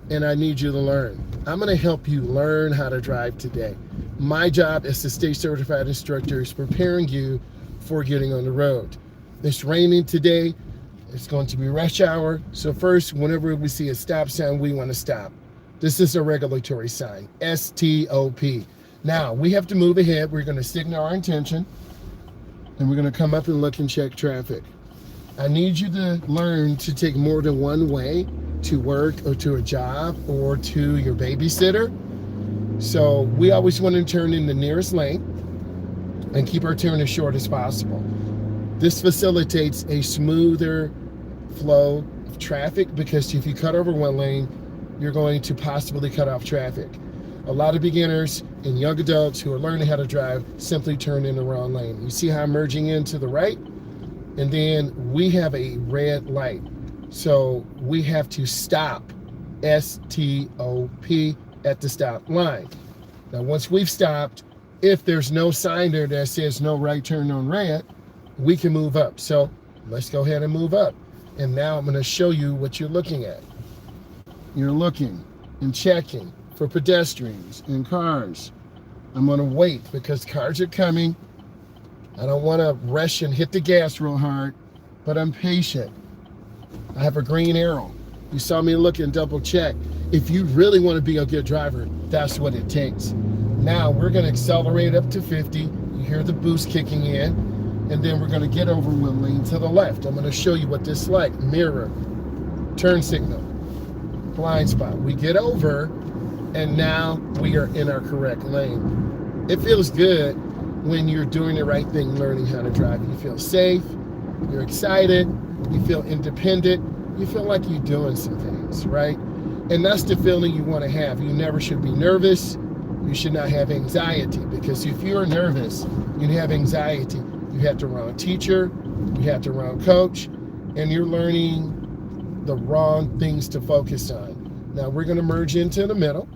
and I need you to learn. I'm going to help you learn how to drive today. My job as the state certified instructor is preparing you for getting on the road. It's raining today. It's going to be rush hour. So first, whenever we see a stop sign, we want to stop. This is a regulatory sign, STOP. Now, we have to move ahead. We're going to signal our intention, and we're going to come up and look and check traffic. I need you to learn to take more than one way to work or to a job or to your babysitter. So we always want to turn in the nearest lane and keep our turn as short as possible. This facilitates a smoother flow of traffic because if you cut over one lane, you're going to possibly cut off traffic. A lot of beginners and young adults who are learning how to drive simply turn in the wrong lane. You see how I'm merging into the right? And then we have a red light. So we have to stop, S-T-O-P, at the stop line. Now, once we've stopped, if there's no sign there that says no right turn on red, we can move up. So let's go ahead and move up. And now I'm going to show you what you're looking at. You're looking and checking for pedestrians and cars. I'm going to wait because cars are coming. I don't want to rush and hit the gas real hard, but I'm patient. I have a green arrow. You saw me look and double check. If you really want to be a good driver, that's what it takes. Now we're going to accelerate up to 50. You hear the boost kicking in, and then we're going to get over one lane to the left. I'm going to show you what this is like. Mirror, turn signal, blind spot. We get over, and now we are in our correct lane. It feels good when you're doing the right thing, learning how to drive. You feel safe, you're excited, you feel independent, you feel like you're doing some things, right? And that's the feeling you want to have. You never should be nervous. You should not have anxiety, because if you're nervous, you have anxiety, you have the wrong teacher, you have the wrong coach, and you're learning the wrong things to focus on. Now we're going to merge into the middle.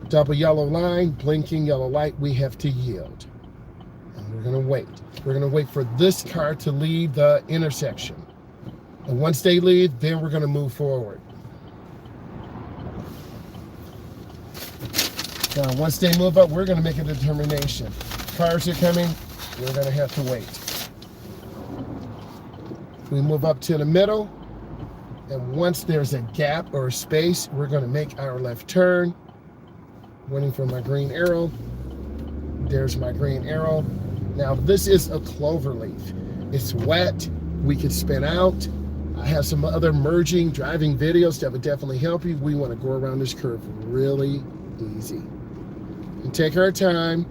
Double yellow line, blinking yellow light, we have to yield. And we're going to wait. We're going to wait for this car to leave the intersection. And once they leave, then we're going to move forward. Now, once they move up, we're going to make a determination. Cars are coming, we're going to have to wait. We move up to the middle, and once there's a gap or a space, we're going to make our left turn. Waiting for my green arrow. There's my green arrow. Now, this is a clover leaf. It's wet. We could spin out. I have some other merging driving videos that would definitely help you. We want to go around this curve really easy. And take our time.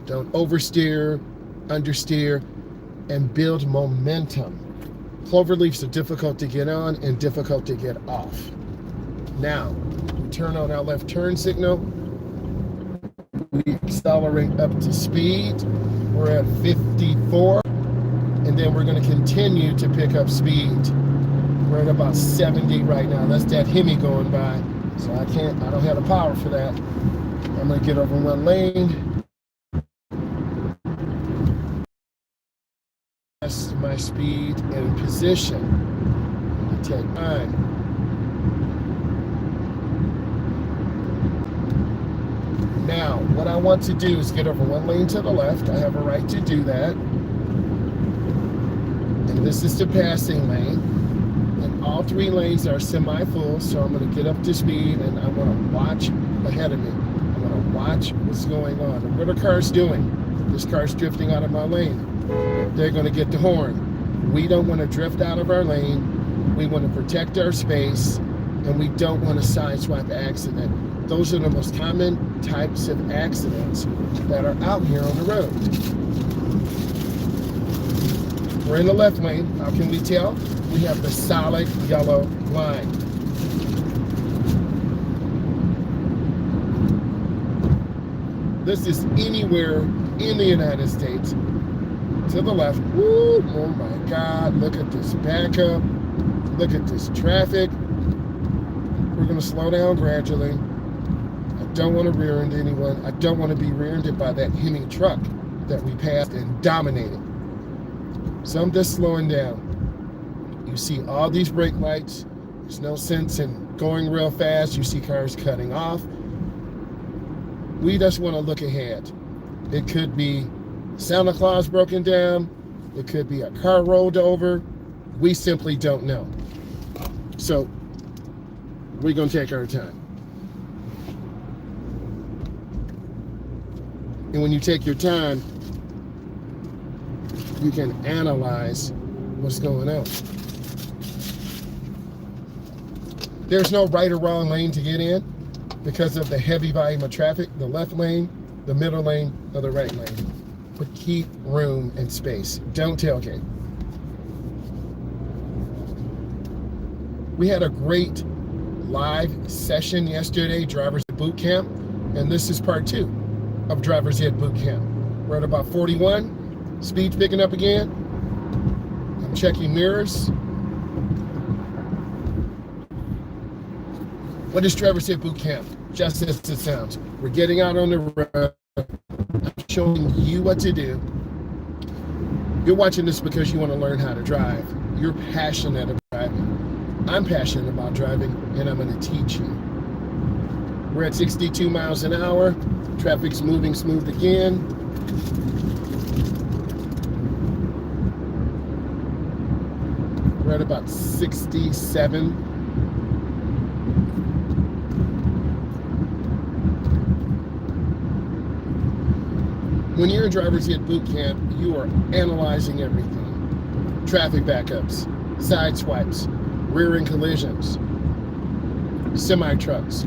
Don't oversteer, understeer, and build momentum. Clover leaves are difficult to get on and difficult to get off. Now, we turn on our left turn signal. We accelerate up to speed. We're at 54. And then we're going to continue to pick up speed. We're at about 70 right now. That's that Hemi going by. So I don't have the power for that. I'm going to get over one lane. That's my speed and position. I take mine. Now, what I want to do is get over one lane to the left. I have a right to do that. And this is the passing lane. And all three lanes are semi-full, so I'm going to get up to speed, and I want to watch ahead of me. I'm going to watch what's going on. And what are cars doing? This car's drifting out of my lane. They're going to get the horn. We don't want to drift out of our lane. We want to protect our space, and we don't want to sideswipe accident. Those are the most common types of accidents that are out here on the road. We're in the left lane. How can we tell? We have the solid yellow line. This is anywhere in the United States. To the left. Woo, oh my God, look at this backup. Look at this traffic. We're going to slow down gradually. I don't want to rear end anyone. I don't want to be rear-ended by that Hemi truck that we passed and dominated. So I'm just slowing down. You see all these brake lights. There's no sense in going real fast. You see cars cutting off. We just want to look ahead. It could be Santa Claus broken down. It could be a car rolled over. We simply don't know. So we're going to take our time. And when you take your time, you can analyze what's going on. There's no right or wrong lane to get in because of the heavy volume of traffic. The left lane, the middle lane, or the right lane. But keep room and space. Don't tailgate. We had a great live session yesterday, Drivers at Bootcamp, and this is part 2 of Drivers at Bootcamp. We're at about 41. Speed's picking up again. I'm checking mirrors. What is Drivers at Bootcamp? Just as it sounds. We're getting out on the road. I'm showing you what to do. You're watching this because you want to learn how to drive. You're passionate about driving. I'm passionate about driving, and I'm going to teach you. We're at 62 miles an hour. Traffic's moving smooth again. We're at about 67. When you're in Drivers Ed Bootcamp, you are analyzing everything. Traffic backups, side swipes, rear end collisions, semi-trucks.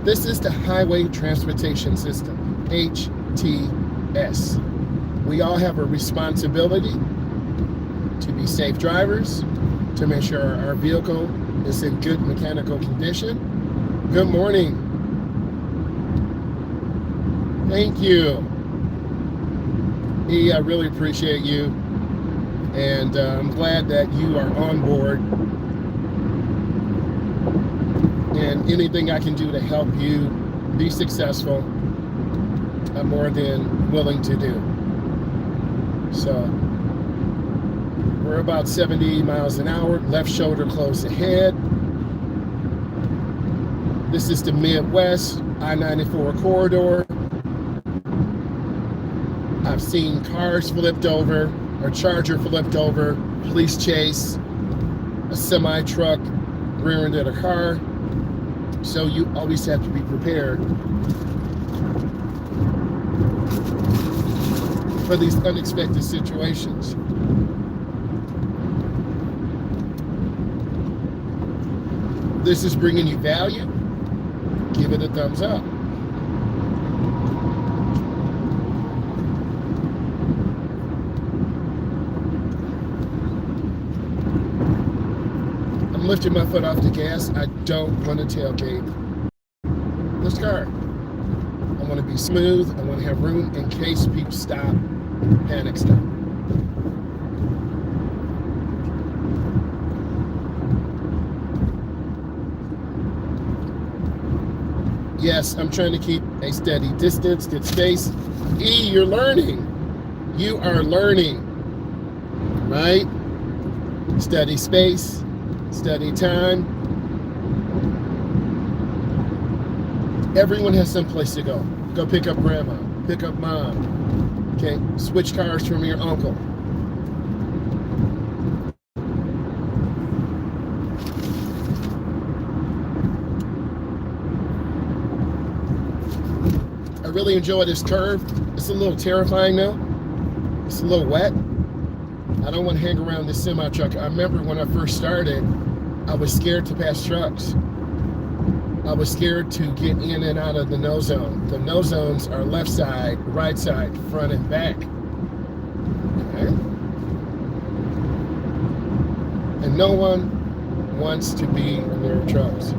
This is the Highway Transportation System, HTS. We all have a responsibility to be safe drivers, to make sure our vehicle is in good mechanical condition. Good morning. Thank you. E, I really appreciate you. And I'm glad that you are on board. And anything I can do to help you be successful, I'm more than willing to do. So we're about 70 miles an hour, left shoulder close ahead. This is the Midwest I-94 corridor. I've seen cars flipped over, a Charger flipped over, police chase, a semi-truck rear-ended a car. So you always have to be prepared for these unexpected situations. This is bringing you value. Give it a thumbs up. I'm lifting my foot off the gas. I don't want to tailgate this car. I want to be smooth. I want to have room in case people stop, panic stop. Yes, I'm trying to keep a steady distance, good space. E, you're learning. You are learning, right? Steady space, steady time. Everyone has some place to go. Go pick up grandma, pick up mom. Okay, switch cars from your uncle. I really enjoy this curve. It's a little terrifying though. It's a little wet. I don't want to hang around this semi truck. I remember when I first started, I was scared to pass trucks. I was scared to get in and out of the no zone. The no zones are left side, right side, front and back. Okay? And no one wants to be near trucks.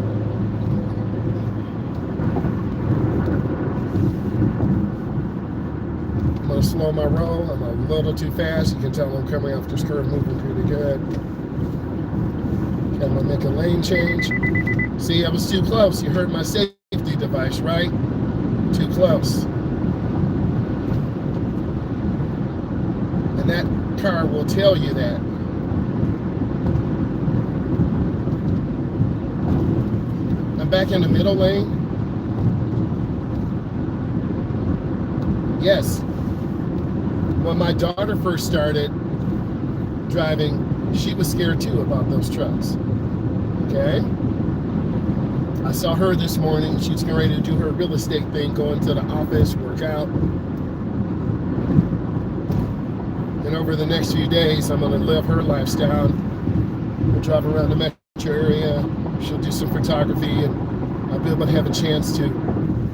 I'm going to slow my roll. I'm a little too fast. You can tell I'm coming off this curve moving pretty good. I'm going to make a lane change. See, I was too close. You heard my safety device, right? Too close. And that car will tell you that. I'm back in the middle lane. Yes. When my daughter first started driving, she was scared too about those trucks. Okay? I saw her this morning. She's getting ready to do her real estate thing, going to the office, work out. And over the next few days, I'm going to live her lifestyle. We'll drive around the metro area. She'll do some photography, and I'll be able to have a chance to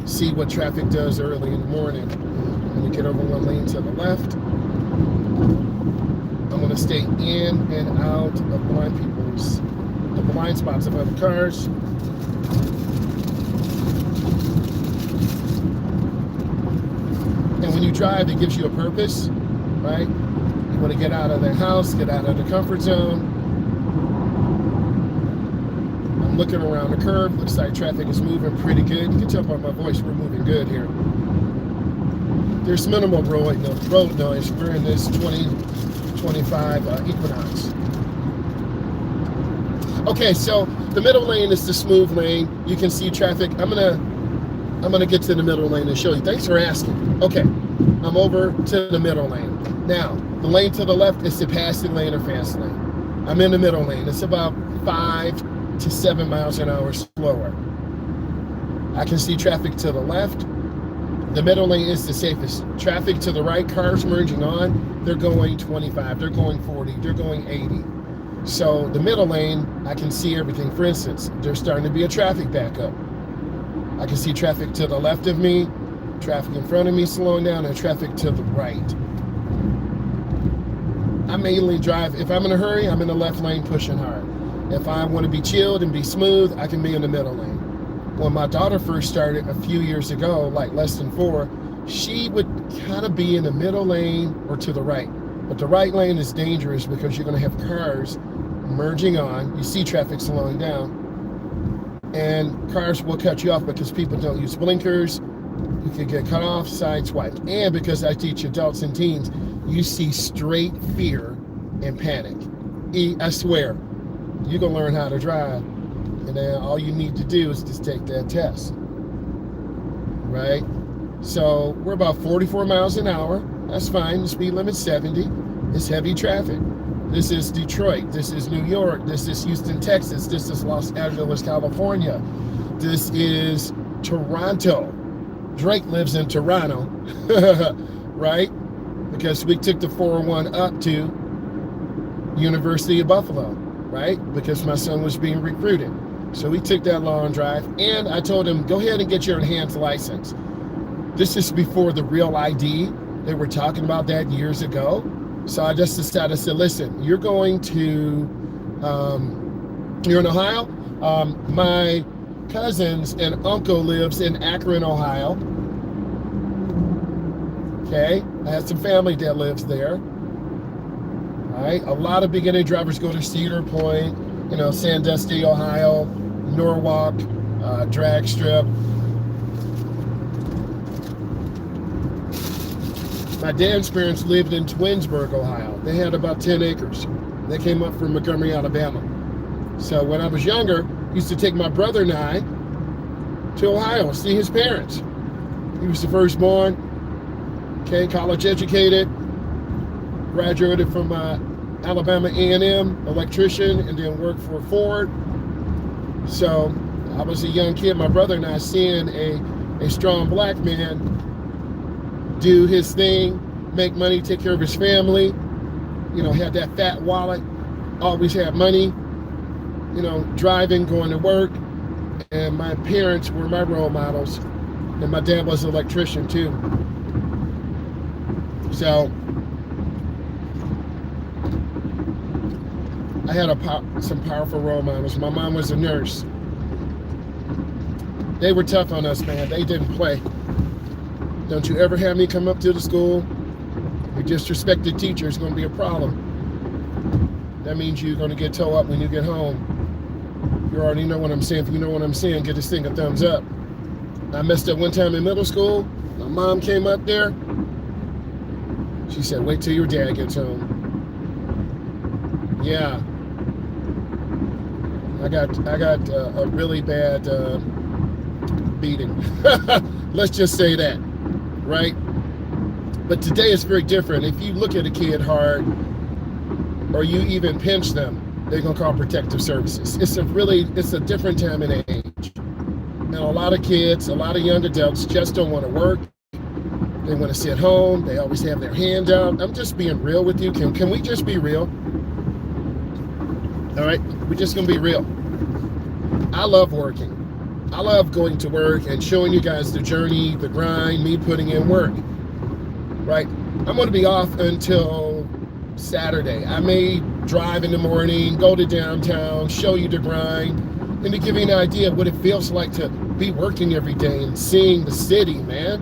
see what traffic does early in the morning. When we get over one lane to the left, I'm going to stay in and out of the blind spots of other cars. And when you drive, it gives you a purpose, right? You want to get out of the house, get out of the comfort zone. I'm looking around the curve. Looks like traffic is moving pretty good. You can tell by my voice we're moving good here. There's minimal road noise. We're in this 2025 Equinox. Okay, so the middle lane is the smooth lane. You can see traffic. I'm gonna get to the middle lane and show you. Thanks for asking. Okay, I'm over to the middle lane. Now, the lane to the left is the passing lane or fast lane. I'm in the middle lane. It's about 5 to 7 miles an hour slower. I can see traffic to the left. The middle lane is the safest. Traffic to the right, cars merging on, they're going 25, they're going 40, they're going 80. So the middle lane, I can see everything. For instance, there's starting to be a traffic backup. I can see traffic to the left of me, traffic in front of me slowing down, and traffic to the right. I mainly drive, if I'm in a hurry, I'm in the left lane pushing hard. If I want to be chilled and be smooth, I can be in the middle lane. When my daughter first started a few years ago, like less than 4, she would kind of be in the middle lane or to the right. But the right lane is dangerous because you're going to have cars merging on. You see traffic slowing down. And cars will cut you off because people don't use blinkers. You can get cut off, sideswiped. And because I teach adults and teens, you see straight fear and panic. I swear, you're going to learn how to drive. And then all you need to do is just take that test, right? So we're about 44 miles an hour. That's fine. The speed limit's 70. It's heavy traffic. This is Detroit. This is New York. This is Houston, Texas. This is Los Angeles, California. This is Toronto. Drake lives in Toronto, right? Because we took the 401 up to University of Buffalo, right? Because my son was being recruited. So we took that long drive, and I told him, go ahead and get your enhanced license. This is before the real ID. They were talking about that years ago. So I just decided, I said, listen, you're going to, you're in Ohio? My cousins and uncle lives in Akron, Ohio. Okay, I have some family that lives there. All right, a lot of beginning drivers go to Cedar Point, Sandusky, Ohio, Norwalk, Drag Strip. My dad's parents lived in Twinsburg, Ohio. They had about 10 acres. They came up from Montgomery, Alabama. So when I was younger, I used to take my brother and I to Ohio, see his parents. He was the firstborn, okay, college educated, graduated from Alabama A&M, electrician, and then worked for Ford. So I was a young kid, my brother and I, seeing a strong black man do his thing, make money, take care of his family, had that fat wallet, always had money, driving, going to work. And my parents were my role models. And my dad was an electrician too. So I had some powerful role models. My mom was a nurse. They were tough on us, man. They didn't play. Don't you ever have me come up to the school. You disrespect the teacher, it's going to be a problem. That means you're going to get towed up when you get home. You already know what I'm saying. If you know what I'm saying, give this thing a thumbs up. I messed up one time in middle school. My mom came up there. She said, wait till your dad gets home. Yeah. I got a really bad beating. Let's just say that, right? But today is very different. If you look at a kid hard, or you even pinch them, they're gonna call protective services. It's a different time and age. And a lot of kids, a lot of young adults just don't want to work. They want to sit home. They always have their hand out. I'm just being real with you. Can we just be real? All right, we're just gonna be real. I love working. I love going to work and showing you guys the journey, the grind, me putting in work, right? I'm gonna be off until Saturday. I may drive in the morning, go to downtown, show you the grind, and to give you an idea of what it feels like to be working every day and seeing the city, man.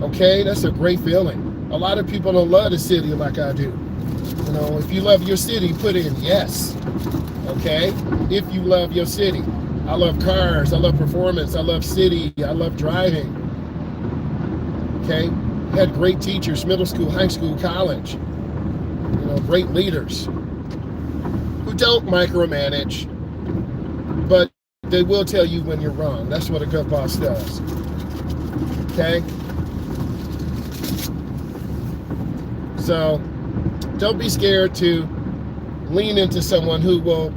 Okay, that's a great feeling. A lot of people don't love the city like I do. You know, if you love your city, put in yes. Okay, if you love your city. I love cars, I love performance, I love city, I love driving. Okay, had great teachers, middle school, high school, college. You know, great leaders who don't micromanage, but they will tell you when you're wrong. That's what a good boss does. Okay? So don't be scared to lean into someone who will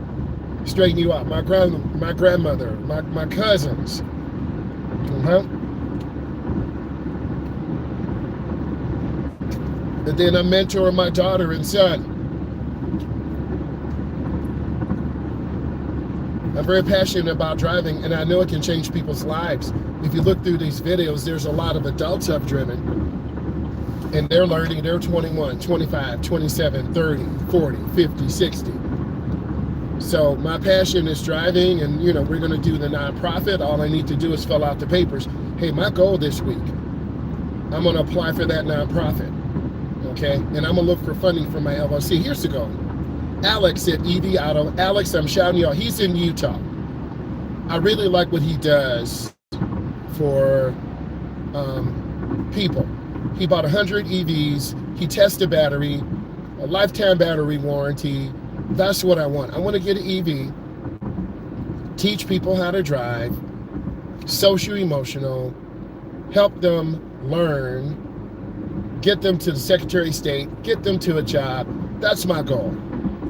straighten you out. My grandmother, my cousins. And then I mentor my daughter and son. I'm very passionate about driving, and I know it can change people's lives. If you look through these videos, there's a lot of adults I've driven, and they're learning. They're 21, 25, 27, 30, 40, 50, 60. So my passion is driving, and you know, we're going to do the nonprofit. All I need to do is fill out the papers. Hey, my goal this week, I'm going to apply for that nonprofit. Okay, and I'm gonna look for funding for my LLC. Here's the goal. Alex at EV Auto. Alex, I'm shouting you out. He's in Utah. I really like what he does for people. He bought 100 EVs. He tests the battery, a lifetime battery warranty. That's what I want. I want to get an EV, teach people how to drive, social, emotional, help them learn, get them to the Secretary of State, get them to a job. That's my goal.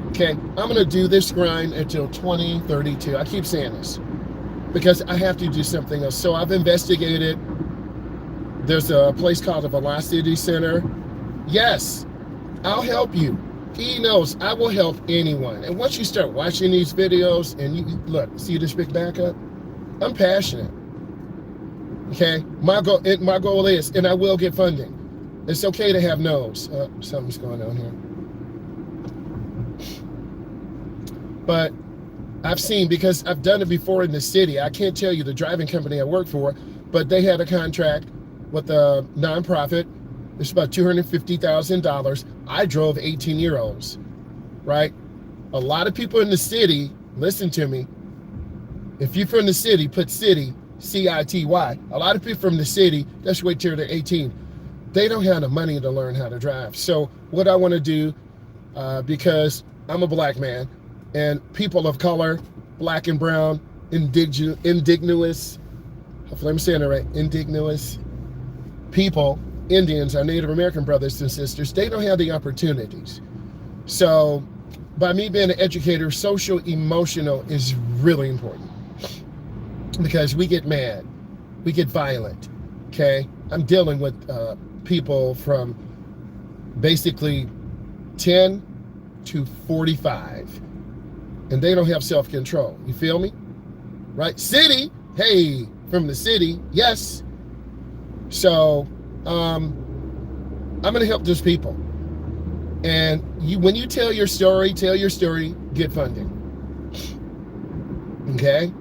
Okay, I'm gonna do this grind until 2032. I keep saying this because I have to do something else. So I've investigated. There's a place called the Velocity Center. Yes, I'll help you. He knows I will help anyone. And once you start watching these videos and you look, see this big backup? I'm passionate. Okay, my goal is, and I will get funding. It's okay to have no's. Something's going on here. But I've seen, because I've done it before in the city. I can't tell you the driving company I work for, but they had a contract with a nonprofit. It's about $250,000. I drove 18-year-olds, right? A lot of people in the city, listen to me. If you're from the city, put city, C-I-T-Y. A lot of people from the city, let's wait till they're 18. They don't have the money to learn how to drive. So what I want to do, because I'm a black man, and people of color, black and brown, indigenous, hopefully I'm saying it right, indigenous people, Indians, our Native American brothers and sisters, they don't have the opportunities. So by me being an educator, social, emotional is really important, because we get mad, we get violent, okay? I'm dealing with people from basically 10 to 45, and they don't have self-control. You feel me? Right? City, hey, from the city, yes. So I'm gonna help those people. And when you tell your story, get funding. Okay?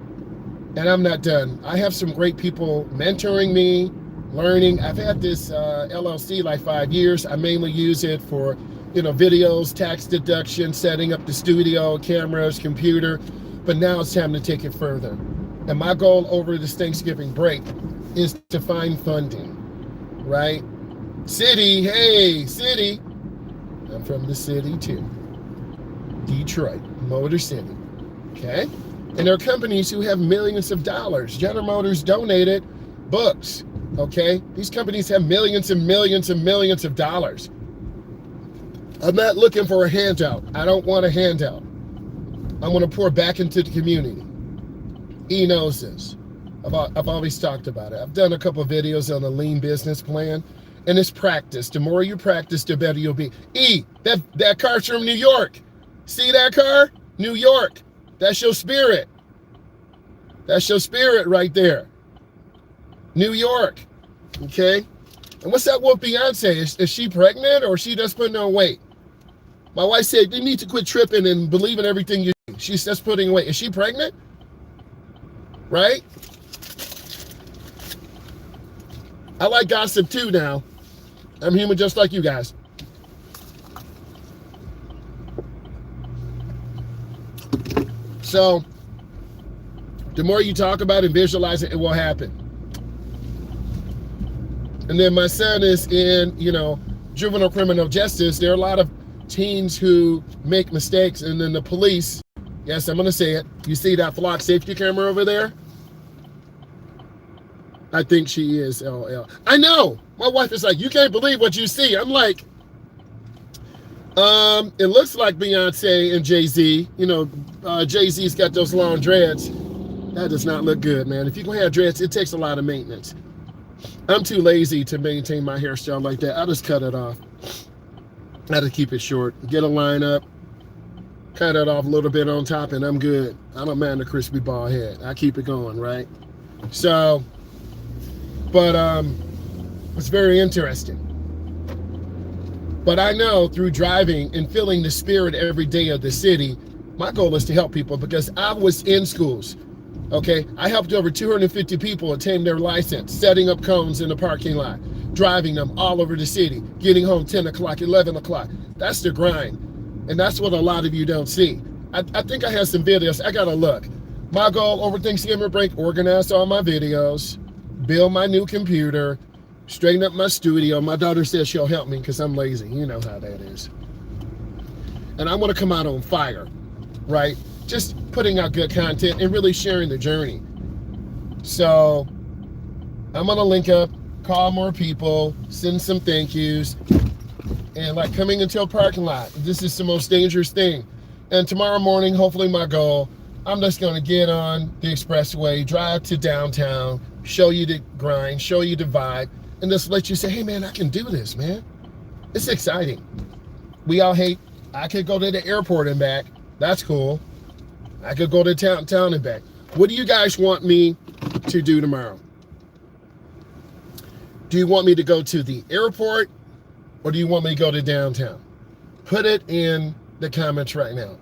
And I'm not done. I have some great people mentoring me, learning. I've had this LLC like 5 years. I mainly use it for, videos, tax deduction, setting up the studio, cameras, computer. But now it's time to take it further. And my goal over this Thanksgiving break is to find funding, right? City, hey, city. I'm from the city too. Detroit, Motor City, okay? And there are companies who have millions of dollars. General Motors donated books, okay? These companies have millions and millions and millions of dollars. I'm not looking for a handout. I don't want a handout. I want to pour back into the community. He knows this. I've always talked about it. I've done a couple of videos on the lean business plan, and it's practice. The more you practice, the better you'll be. That car's from New York. See that car? New York. That's your spirit. That's your spirit right there. New York. Okay? And what's that with Beyonce? Is she pregnant or is she just putting on weight? My wife said, you need to quit tripping and believing everything you do. She's just putting weight. Is she pregnant? Right? I like gossip too now. I'm human just like you guys. So, the more you talk about it and visualize it, it will happen. And then my son is in, juvenile criminal justice. There are a lot of teens who make mistakes, and then the police, yes, I'm going to say it. You see that flock safety camera over there? I think she is LL. I know. My wife is like, you can't believe what you see. I'm like, it looks like Beyonce and Jay-Z. Jay-Z's got those long dreads. That does not look good, man. If you're going to have dreads, it takes a lot of maintenance. I'm too lazy to maintain my hairstyle like that. I just cut it off. I had to keep it short. Get a line up, cut it off a little bit on top, and I'm good. I don't mind the crispy bald head. I keep it going, right? So, but it's very interesting. But I know through driving and feeling the spirit every day of the city, my goal is to help people because I was in schools. Okay, I helped over 250 people attain their license, setting up cones in the parking lot, driving them all over the city, getting home 10 o'clock, 11 o'clock. That's the grind. And that's what a lot of you don't see. I think I have some videos. I got to look. My goal over Thanksgiving break, organize all my videos, build my new computer, straighten up my studio. My daughter says she'll help me because I'm lazy. You know how that is. And I want to come out on fire, right? Just putting out good content and really sharing the journey. So I'm going to link up, call more people, send some thank yous, and like coming into a parking lot. This is the most dangerous thing. And tomorrow morning, hopefully my goal, I'm just going to get on the expressway, drive to downtown, show you the grind, show you the vibe, and just let you say, hey man, I can do this, man. It's exciting. We all hate, I could go to the airport and back. That's cool. I could go to town and back. What do you guys want me to do tomorrow? Do you want me to go to the airport or do you want me to go to downtown? Put it in the comments right now.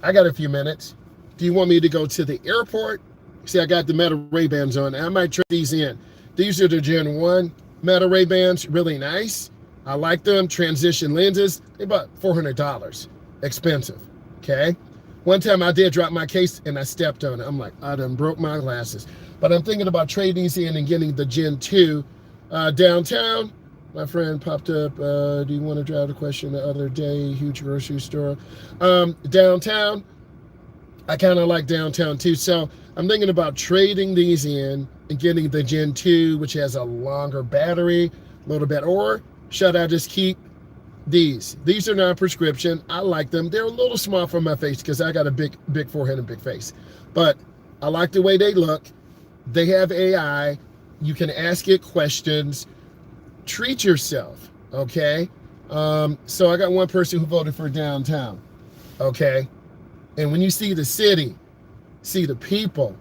I got a few minutes. Do you want me to go to the airport? See, I got the Meta Ray-Bans on. I might trade these in. These are the Gen 1 Meta Ray-Bans. Really nice. I like them. Transition lenses. They're about $400. Expensive. Okay? One time I did drop my case and I stepped on it. I'm like, I done broke my glasses. But I'm thinking about trading these in and getting the Gen 2 downtown. My friend popped up, do you want to drive the question the other day? Huge grocery store. Downtown, I kind of like downtown too. So I'm thinking about trading these in and getting the Gen 2, which has a longer battery, a little bit, or should I just keep these? These are non-prescription. I like them. They're a little small for my face because I got a big forehead and big face. But I like the way they look. They have AI. You can ask it questions. Treat yourself, okay? So I got one person who voted for downtown, okay? And when you see the city, see the people,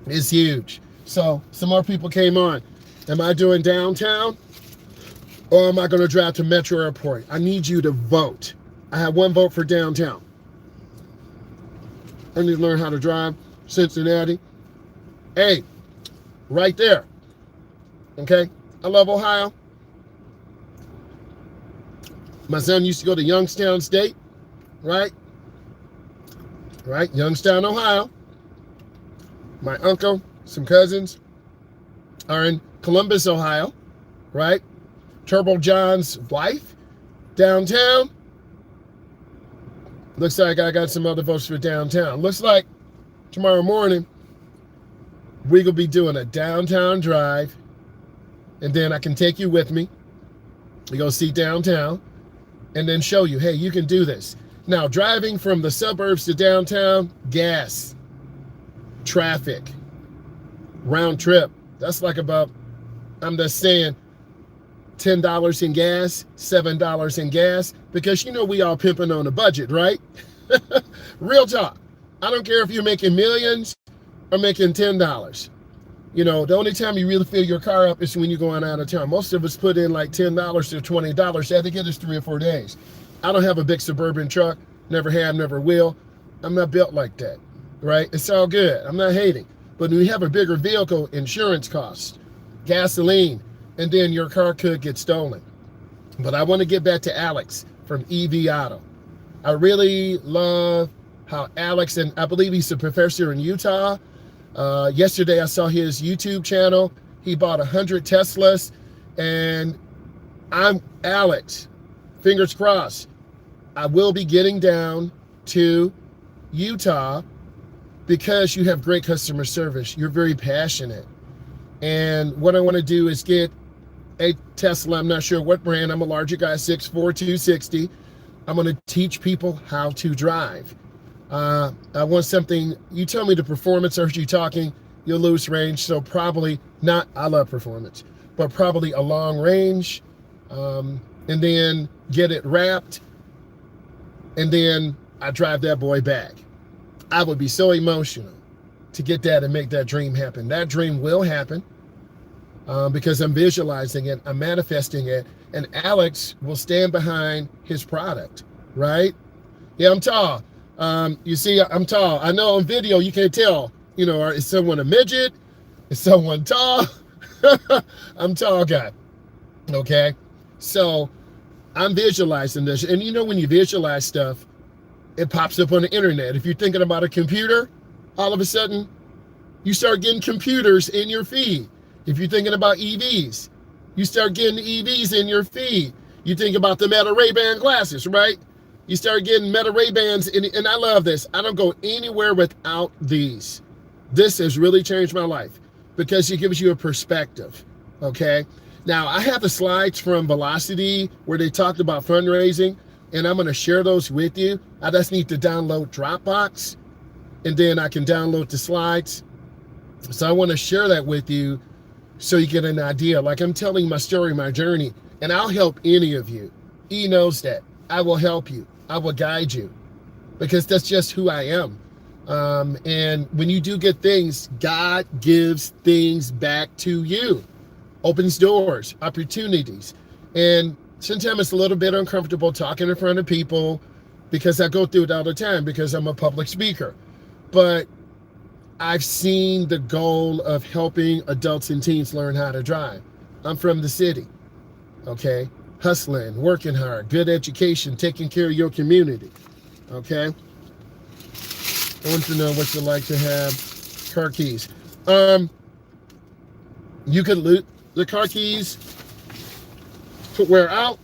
it's huge. So some more people came on. Am I doing downtown? Or am I going to drive to Metro Airport? I need you to vote. I have one vote for downtown. I need to learn how to drive Cincinnati. Hey, right there. Okay? I love Ohio. My son used to go to Youngstown State, right? Right? Youngstown, Ohio. My uncle, some cousins are in Columbus, Ohio, right? Turbo John's wife, downtown. Looks like I got some other votes for downtown. Looks like tomorrow morning, we're going to be doing a downtown drive, and then I can take you with me. We go see downtown, and then show you, hey, you can do this. Now, driving from the suburbs to downtown, gas, traffic, round trip, that's like about, I'm just saying, $10 in gas, $7 in gas, because you know we all pimping on a budget, right? Real talk. I don't care if you're making millions or making $10. You know, the only time you really fill your car up is when you're going out of town. Most of us put in like $10 to $20. That to get us 3 or 4 days. I don't have a big Suburban truck. Never have, never will. I'm not built like that, right? It's all good. I'm not hating. But when you have a bigger vehicle, insurance costs, gasoline, and then your car could get stolen. But I want to get back to Alex from EV Auto. I really love how Alex, and I believe he's a professor in Utah. Yesterday I saw his YouTube channel. He bought 100 Teslas, and I'm Alex, fingers crossed, I will be getting down to Utah because you have great customer service. You're very passionate. And what I want to do is get a Tesla. I'm not sure what brand. I'm a larger guy, 6'4", 260. I'm going to teach people how to drive. I want something, you tell me the performance, I heard you talking, you'll lose range, so probably not, I love performance, but probably a long range, and then get it wrapped, and then I drive that boy back. I would be so emotional to get that and make that dream happen. That dream will happen because I'm visualizing it, I'm manifesting it, and Alex will stand behind his product, right? Yeah, I'm tall. You see, I'm tall. I know on video you can't tell, you know, is someone a midget? Is someone tall? I'm tall guy, okay? So I'm visualizing this. And you know, when you visualize stuff, it pops up on the internet. If you're thinking about a computer, all of a sudden, you start getting computers in your feed. If you're thinking about EVs, you start getting EVs in your feed. You think about the Meta Ray-Ban glasses, right? You start getting Meta Ray-Bans, and I love this. I don't go anywhere without these. This has really changed my life because it gives you a perspective, okay? Now, I have the slides from Velocity where they talked about fundraising, and I'm going to share those with you. I just need to download Dropbox, and then I can download the slides. So I want to share that with you so you get an idea. Like I'm telling my story, my journey, and I'll help any of you. He knows that. I will help you. I will guide you because that's just who I am. And when you do good things, God gives things back to you, opens doors, opportunities. And sometimes it's a little bit uncomfortable talking in front of people because I go through it all the time because I'm a public speaker. But I've seen the goal of helping adults and teens learn how to drive. I'm from the city, okay? Hustling, working hard, good education, taking care of your community, okay? I want to know what you like to have. Car keys. You could loot the car keys to wear out.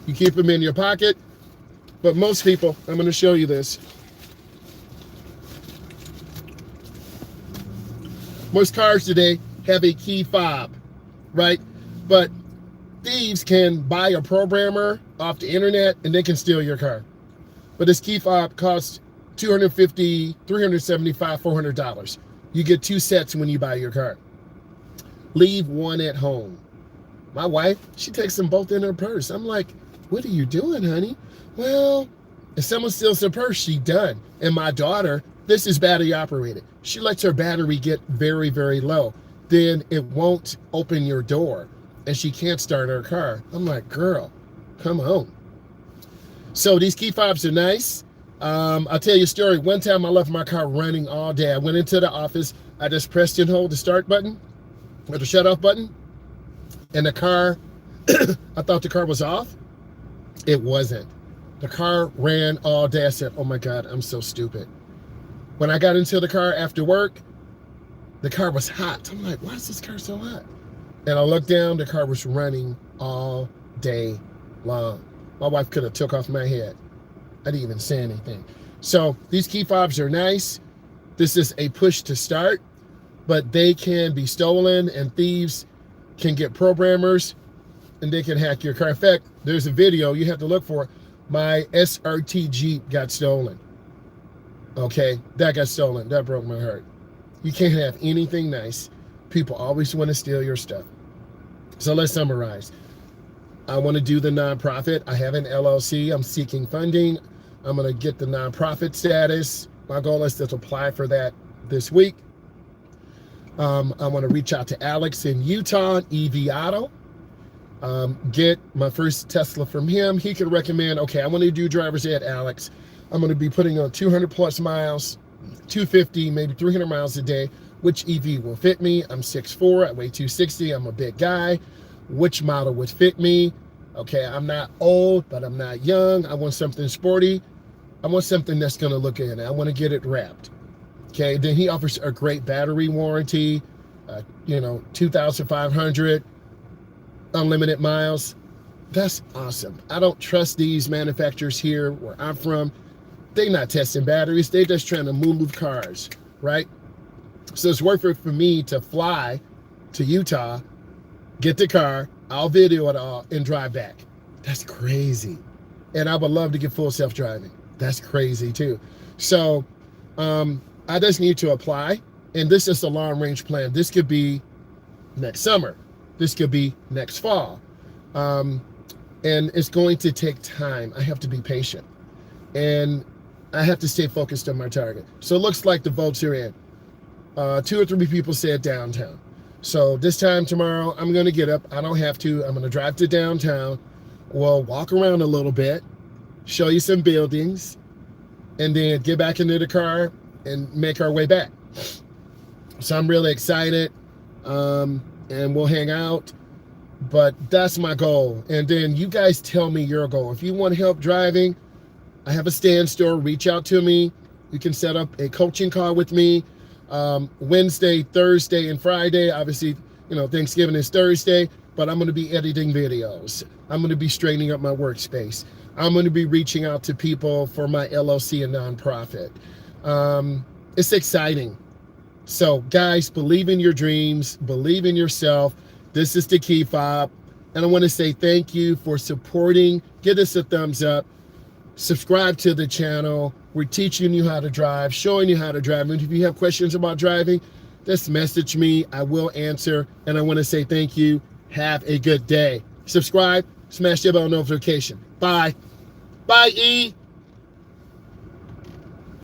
You keep them in your pocket. But most people, I'm going to show you this. Most cars today have a key fob, right? But thieves can buy a programmer off the internet and they can steal your car. But this key fob costs $250, $375, $400. You get 2 sets when you buy your car. Leave one at home. My wife, she takes them both in her purse. I'm like, what are you doing, honey? Well, if someone steals her purse, she done. And my daughter, this is battery operated. She lets her battery get very, very low. Then it won't open your door and she can't start her car. I'm like, girl, come on. So these key fobs are nice. I'll tell you a story. One time I left my car running all day. I went into the office. I just pressed and hold the start button or the shut off button. And the car, I thought the car was off. It wasn't. The car ran all day. I said, oh my God, I'm so stupid. When I got into the car after work, the car was hot. I'm like, why is this car so hot? And I looked down, the car was running all day long. My wife could have took off my head. I didn't even say anything. So these key fobs are nice. This is a push to start, but they can be stolen, and thieves can get programmers and they can hack your car. In fact, there's a video you have to look for. My SRT Jeep got stolen. Okay, that got stolen. That broke my heart. You can't have anything nice. People always want to steal your stuff. So let's summarize. I want to do the nonprofit. I have an LLC. I'm seeking funding. I'm going to get the nonprofit status. My goal is to apply for that this week. I want to reach out to Alex in Utah, EV Auto. Get my first Tesla from him. He can recommend, okay, I want to do driver's ed, Alex. I'm going to be putting on 200 plus miles, 250, maybe 300 miles a day. Which EV will fit me? I'm 6'4", I weigh 260. I'm a big guy. Which model would fit me? Okay, I'm not old, but I'm not young. I want something sporty. I want something that's going to look good. I want to get it wrapped. Okay, then he offers a great battery warranty, 2,500, unlimited miles. That's awesome. I don't trust these manufacturers here where I'm from. They're not testing batteries. They're just trying to move cars, right? So it's worth it for me to fly to Utah, get the car, I'll video it all, and drive back. That's crazy. And I would love to get full self-driving. That's crazy too. So I just need to apply. And this is a long-range plan. This could be next summer. This could be next fall. And it's going to take time. I have to be patient. And I have to stay focused on my target. So it looks like the votes are in. 2 or 3 people said downtown. So this time tomorrow, I'm going to get up. I don't have to. I'm going to drive to downtown. We'll walk around a little bit, show you some buildings, and then get back into the car and make our way back. So I'm really excited, and we'll hang out. But that's my goal. And then you guys tell me your goal. If you want help driving, I have a stand store. Reach out to me. You can set up a coaching call with me. Wednesday, Thursday, and Friday. Obviously, Thanksgiving is Thursday, but I'm going to be editing videos. I'm going to be straightening up my workspace. I'm going to be reaching out to people for my LLC and nonprofit. It's exciting. So guys, believe in your dreams, believe in yourself. This is the key fob. And I want to say thank you for supporting. Give us a thumbs up. Subscribe to the channel. We're teaching you how to drive, showing you how to drive. And if you have questions about driving, just message me. I will answer. And I want to say thank you. Have a good day. Subscribe. Smash the bell notification. Bye. Bye, E.